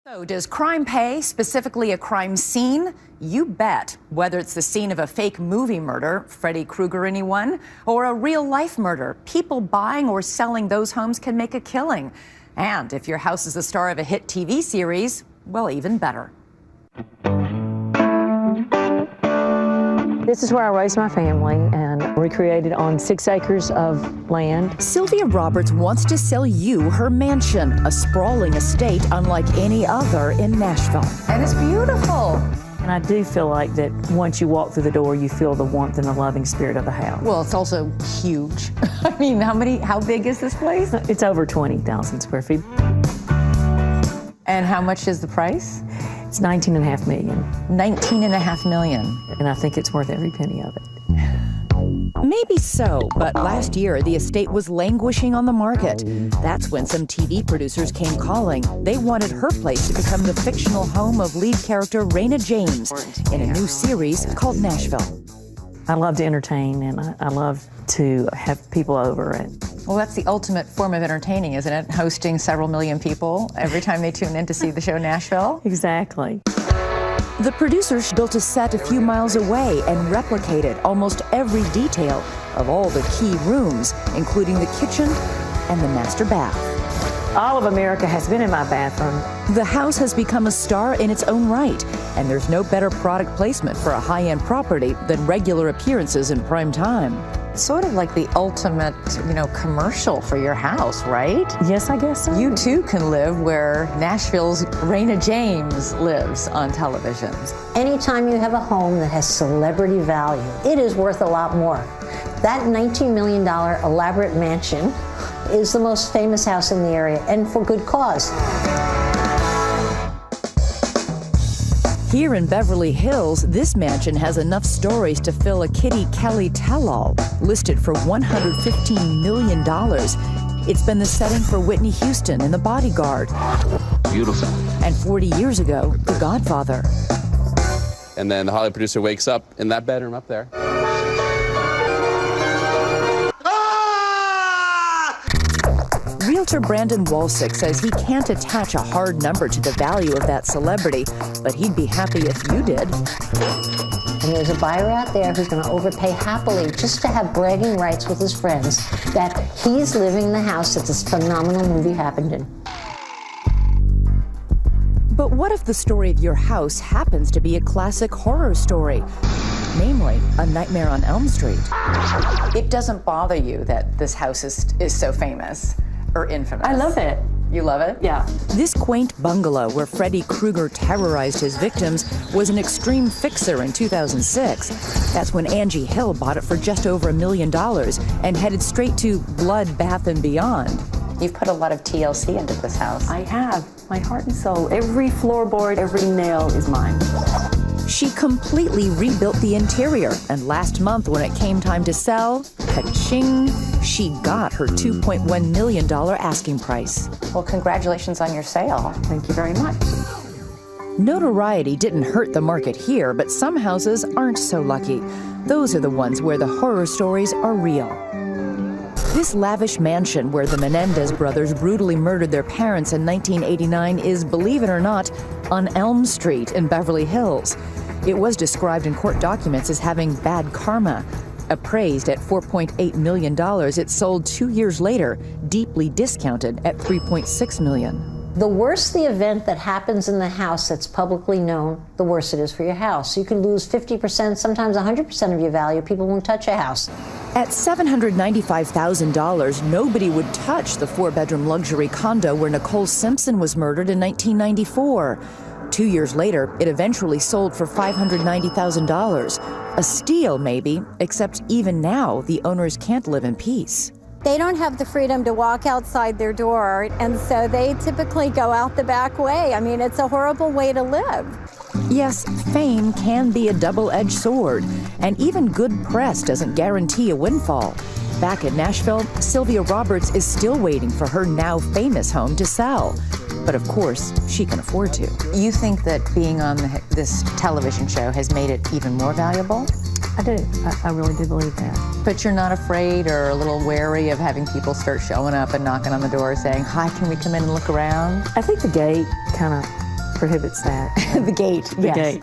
So does crime pay, specifically a crime scene? You bet. Whether it's the scene of a fake movie murder, Freddy Krueger anyone, or a real-life murder, people buying or selling those homes can make a killing. And if your house is the star of a hit TV series, well, even better. This is where I raised my family and recreated on 6 acres of land. Sylvia Roberts wants to sell you her mansion, a sprawling estate unlike any other in Nashville. And it's beautiful. And I do feel like that once you walk through the door, you feel the warmth and the loving spirit of the house. Well, it's also huge. I mean, how big is this place? It's over 20,000 square feet. And how much is the price? It's $19.5 million. $19.5 million. And I think it's worth every penny of it. Maybe so, but last year the estate was languishing on the market. That's when some TV producers came calling. They wanted her place to become the fictional home of lead character Raina James in a new series called Nashville. I love to entertain and I love to have people over. Well, that's the ultimate form of entertaining, isn't it? Hosting several million people every time they tune in to see the show Nashville. Exactly. The producers built a set a few miles away and replicated almost every detail of all the key rooms, including the kitchen and the master bath. All of America has been in my bathroom. The house has become a star in its own right, and there's no better product placement for a high-end property than regular appearances in prime time. Sort of like the ultimate, commercial for your house, right? Yes, I guess so. You too can live where Nashville's Raina James lives on television. Anytime you have a home that has celebrity value, it is worth a lot more. That $19 million elaborate mansion is the most famous house in the area, and for good cause. Here in Beverly Hills, this mansion has enough stories to fill a Kitty Kelly tell-all, listed for $115 million. It's been the setting for Whitney Houston in The Bodyguard. Beautiful. And 40 years ago, The Godfather. And then the Hollywood producer wakes up in that bedroom up there. Realtor Brandon Walsick says he can't attach a hard number to the value of that celebrity, but he'd be happy if you did. And there's a buyer out there who's going to overpay happily just to have bragging rights with his friends that he's living in the house that this phenomenal movie happened in. But what if the story of your house happens to be a classic horror story? Namely, A Nightmare on Elm Street. It doesn't bother you that this house is so famous or infamous? I love it. You love it? Yeah. This quaint bungalow where Freddy Krueger terrorized his victims was an extreme fixer in 2006. That's when Angie Hill bought it for just over $1 million and headed straight to Blood, Bath & Beyond. You've put a lot of TLC into this house. I have. My heart and soul. Every floorboard, every nail is mine. She completely rebuilt the interior, and last month when it came time to sell, ka-ching, she got her $2.1 million asking price. Well, congratulations on your sale. Thank you very much. Notoriety didn't hurt the market here, but some houses aren't so lucky. Those are the ones where the horror stories are real. This lavish mansion where the Menendez brothers brutally murdered their parents in 1989 is, believe it or not, on Elm Street in Beverly Hills. It was described in court documents as having bad karma. Appraised at $4.8 million, it sold 2 years later, deeply discounted at $3.6 million. The worse the event that happens in the house that's publicly known, the worse it is for your house. You can lose 50%, sometimes 100% of your value. People won't touch a house. At $795,000, nobody would touch the 4-bedroom luxury condo where Nicole Simpson was murdered in 1994. 2 years later, it eventually sold for $590,000. A steal, maybe, except even now, the owners can't live in peace. They don't have the freedom to walk outside their door, and so they typically go out the back way. I mean, it's a horrible way to live. Yes, fame can be a double-edged sword, and even good press doesn't guarantee a windfall. Back in Nashville, Sylvia Roberts is still waiting for her now famous home to sell. But of course, she can afford to. You think that being on this television show has made it even more valuable? I do. I really do believe that. But you're not afraid or a little wary of having people start showing up and knocking on the door saying, hi, can we come in and look around? I think the gate kind of prohibits that. The gate. The gate.